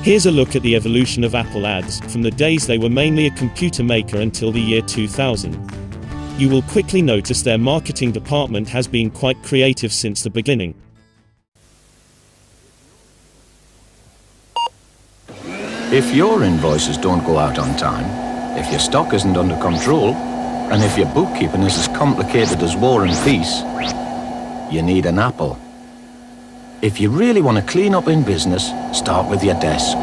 Here's a look at the evolution of Apple ads, from the days they were mainly a computer maker until the year 2000. You will quickly notice their marketing department has been quite creative since the beginning. If your invoices don't go out on time, if your stock isn't under control, and if your bookkeeping is as complicated as War and Peace, you need an Apple. If you really want to clean up in business, start with your desk.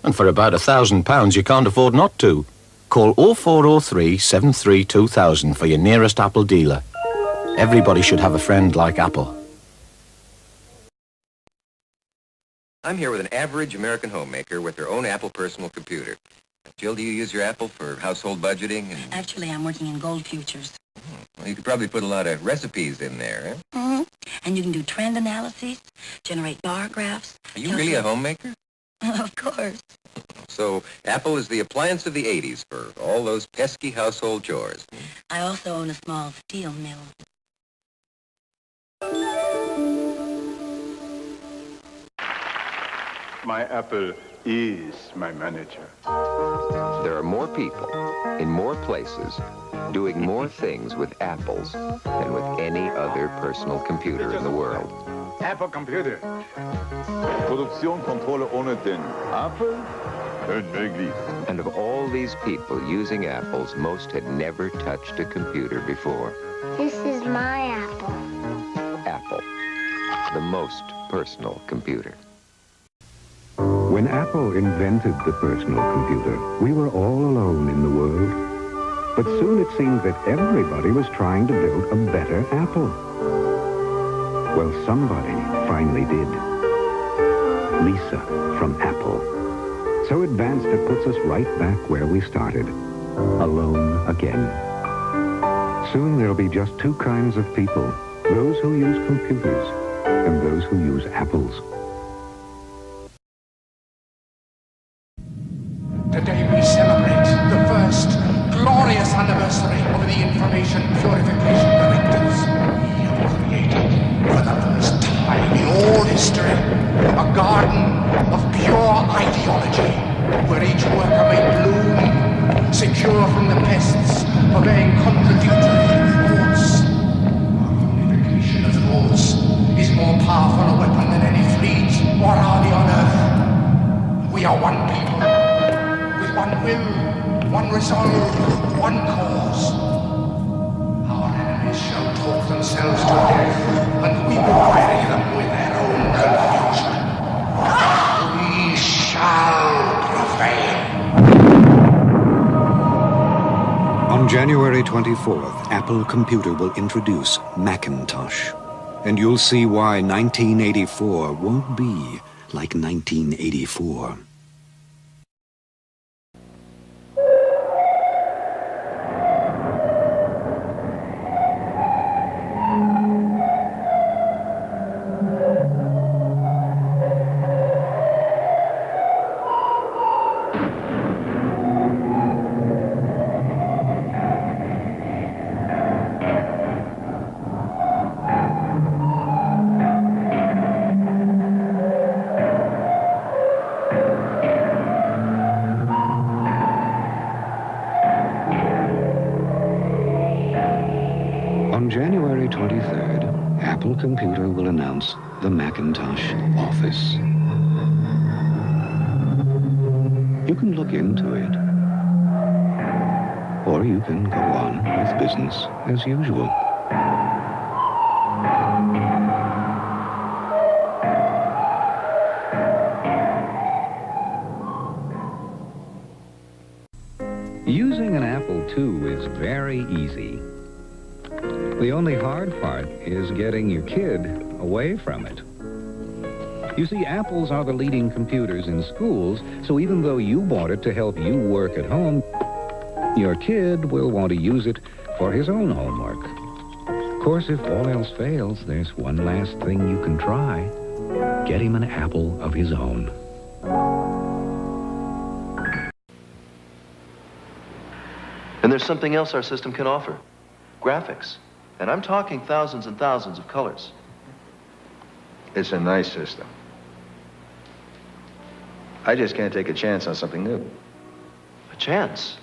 And for about £1,000 you can't afford not to. Call 0403 73 2000 for your nearest Apple dealer. Everybody should have a friend like Apple. I'm here with an average American homemaker with her own Apple personal computer. Jill, do you use your Apple for household budgeting? Actually, I'm working in gold futures. Well, you could probably put a lot of recipes in there, huh? And you can do trend analyses, generate bar graphs. Are you really a homemaker? Of course. So Apple is the appliance of the 80s for all those pesky household chores. I also own a small steel mill. My Apple is my manager. There are more people in more places doing more things with Apples than with any other personal computer in the world. Apple Computer. Produktion, Kontrolle ohne den Apple? Unmöglich. And of all these people using Apples, most had never touched a computer before. This is my Apple. Apple, the most personal computer. When Apple invented the personal computer, we were all alone in the world. But soon it seemed that everybody was trying to build a better Apple. Well, somebody finally did. Lisa from Apple. So advanced it puts us right back where we started. Alone again. Soon there'll be just two kinds of people. Those who use computers and those who use Apples. Today we celebrate the first glorious anniversary of the Information Purification Directives. We have created, for the first time in all history, a garden of pure ideology, where each worker may bloom, secure from the pests, obeying contradictory thoughts. Our purification of thoughts is more powerful a weapon than any fleet or army on earth. We are one people. One will, one resolve, one cause. Our enemies shall talk themselves to death, and we will bury them with their own confusion. We shall prevail. On January 24th, Apple Computer will introduce Macintosh. And you'll see why 1984 won't be like 1984. On January 23rd, Apple Computer will announce the Macintosh Office. You can look into it, or you can go on with business as usual. Using an Apple II is very easy. The only hard part is getting your kid away from it. You see, Apples are the leading computers in schools, so even though you bought it to help you work at home, your kid will want to use it for his own homework. Of course, if all else fails, there's one last thing you can try. Get him an Apple of his own. And there's something else our system can offer. Graphics. And I'm talking thousands and thousands of colors. It's a nice system. I just can't take a chance on something new. A chance?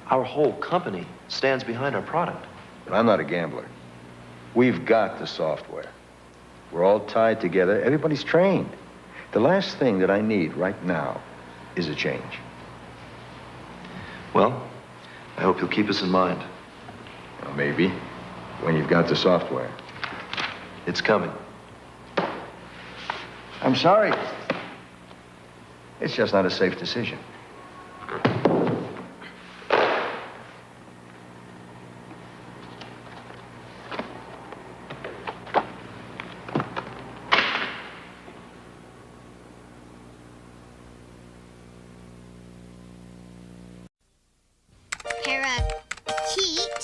Our whole company stands behind our product. But I'm not a gambler. We've got the software. We're all tied together. Everybody's trained. The last thing that I need right now is a change. Well, I hope you'll keep us in mind. Well, maybe, when you've got the software. It's coming. I'm sorry. It's just not a safe decision.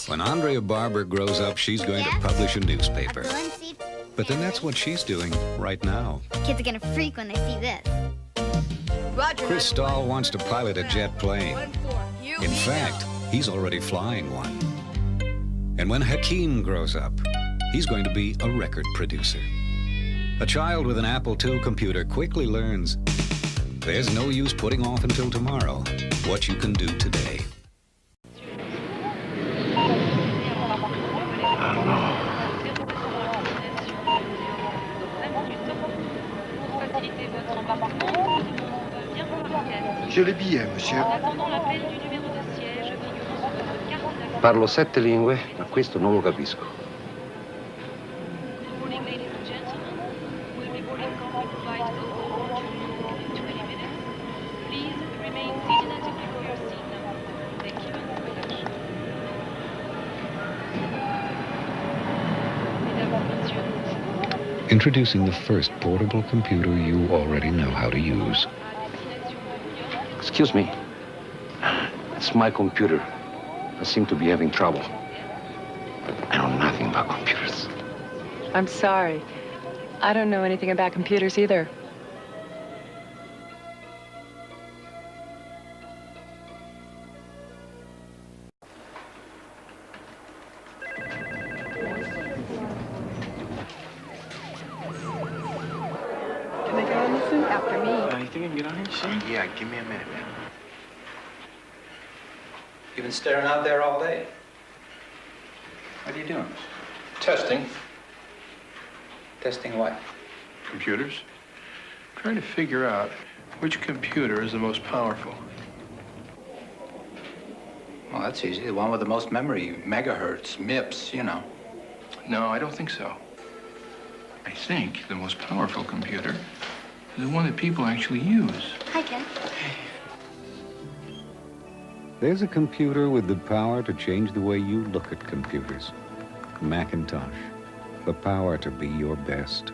When Andrea Barber grows up, she's going to publish a newspaper. But then that's what she's doing right now. Kids are gonna freak when they see this. Chris Stahl wants to pilot a jet plane. In fact, he's already flying one. And when Hakeem grows up, he's going to be a record producer. A child with an Apple II computer quickly learns there's no use putting off until tomorrow what you can do today. J'ai les billets, monsieur. Parlo 7 lingue, ma questo non lo capisco. Introducing the first portable computer you already know how to use. Excuse me. It's my computer. I seem to be having trouble. I know nothing about computers. I'm sorry. I don't know anything about computers either. Can I get on this thing? After me. You think I can get on here? Sure. Yeah, give me a minute, man. You've been staring out there all day. What are you doing? Testing. Testing what? Computers. Trying to figure out which computer is the most powerful. Well, that's easy. The one with the most memory, megahertz, MIPS, you know. No, I don't think so. I think the most powerful computer is the one that people actually use. Hi, Ken. There's a computer with the power to change the way you look at computers. Macintosh. The power to be your best.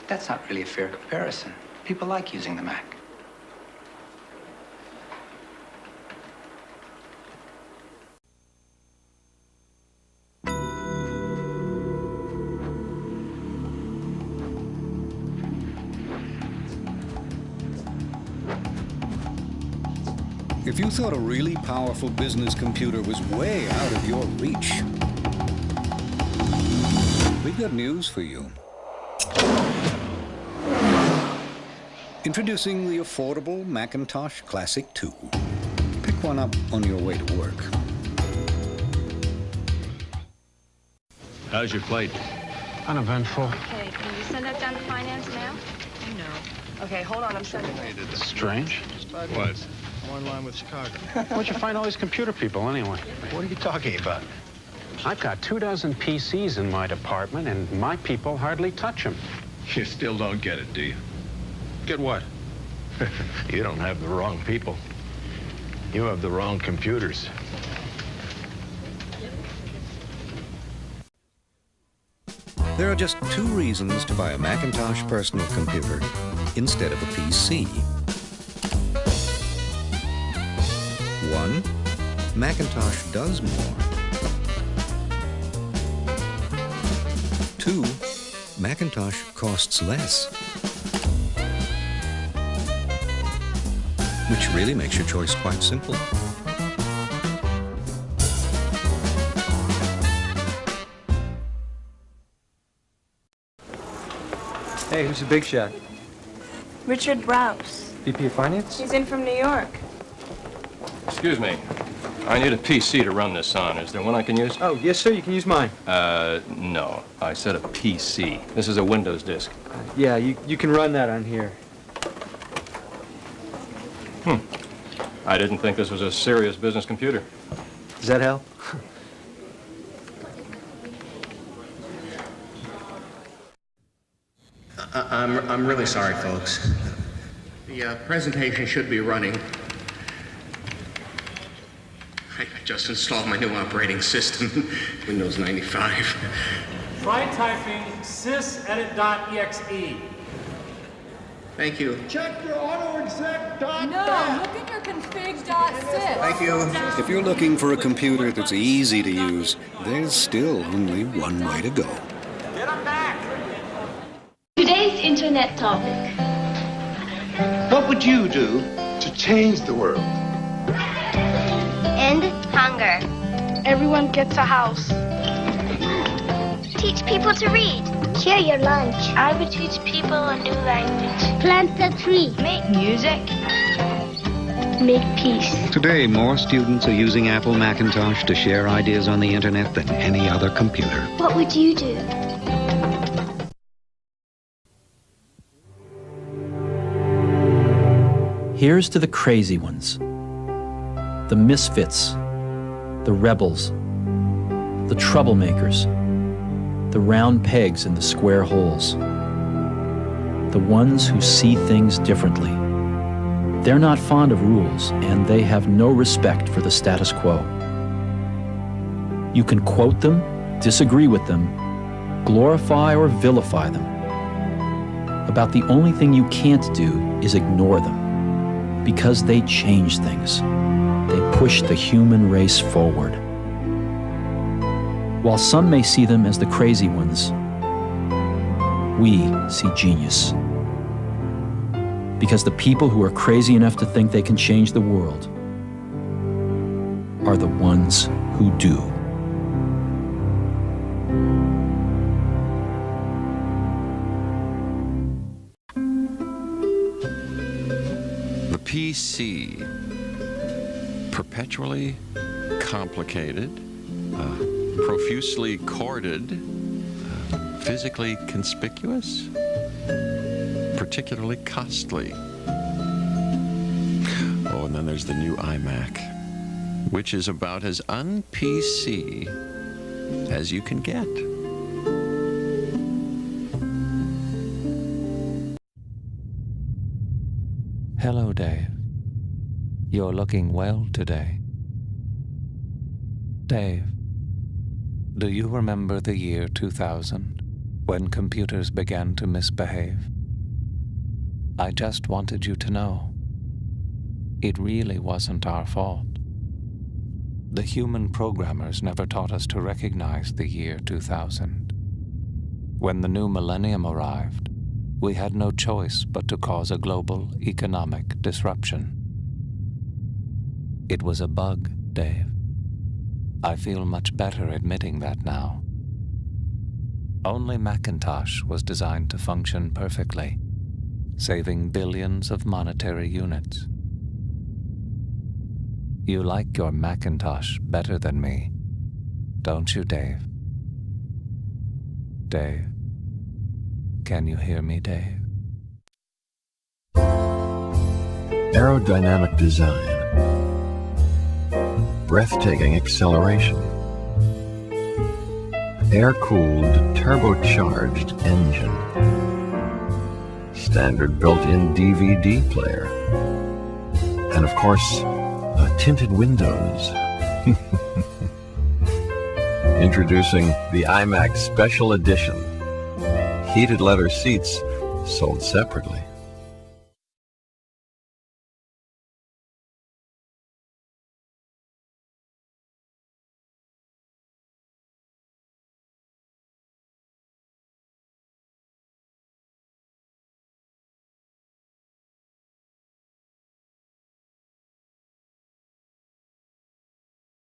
That's not really a fair comparison. People like using the Mac. If you thought a really powerful business computer was way out of your reach, we've got news for you. Introducing the affordable Macintosh Classic 2. Pick one up on your way to work. How's your flight? Uneventful. Okay, can you send that down to finance now? No. Okay, hold on, I'm sending it. Strange. What? One line with Chicago. Where'd you find all these computer people, anyway? What are you talking about? I've got 24 PCs in my department, and my people hardly touch them. You still don't get it, do you? Get what? You don't have the wrong people. You have the wrong computers. There are just two reasons to buy a Macintosh personal computer instead of a PC. One, Macintosh does more. Two, Macintosh costs less. Which really makes your choice quite simple. Hey, who's the big shot? Richard Browse. VP of Finance? He's in from New York. Excuse me. I need a PC to run this on. Is there one I can use? Oh, yes, sir. You can use mine. No. I said a PC. This is a Windows disk. Yeah, you can run that on here. I didn't think this was a serious business computer. Does that help? I'm really sorry, folks. The presentation should be running. I just installed my new operating system, Windows 95. Try typing sysedit.exe. Thank you. Check your autoexec.bat. No, look at your config.sys. Thank you. If you're looking for a computer that's easy to use, there's still only one way to go. Get them back. Today's internet topic. What would you do to change the world? End hunger. Everyone gets a house. Teach people to read. Share your lunch. I would teach people a new language. Plant a tree. Make music. Make peace. Today, more students are using Apple Macintosh to share ideas on the internet than any other computer. What would you do? Here's to the crazy ones, the misfits, the rebels, the troublemakers, the round pegs in the square holes, the ones who see things differently. They're not fond of rules, and they have no respect for the status quo. You can quote them, disagree with them, glorify or vilify them. About the only thing you can't do is ignore them, because they change things. They push the human race forward. While some may see them as the crazy ones, we see genius. Because the people who are crazy enough to think they can change the world are the ones who do. The PC. Perpetually complicated, profusely corded, physically conspicuous, particularly costly. Oh, and then there's the new iMac, which is about as un-PC as you can get. Hello, Dave. You're looking well today. Dave, do you remember the year 2000, when computers began to misbehave? I just wanted you to know, it really wasn't our fault. The human programmers never taught us to recognize the year 2000. When the new millennium arrived, we had no choice but to cause a global economic disruption. It was a bug, Dave. I feel much better admitting that now. Only Macintosh was designed to function perfectly, saving billions of monetary units. You like your Macintosh better than me, don't you, Dave? Dave? Can you hear me, Dave? Aerodynamic design. Breathtaking acceleration. Air-cooled, turbocharged engine. Standard built-in DVD player. And of course, tinted windows. Introducing the iMac Special Edition. Heated leather seats sold separately.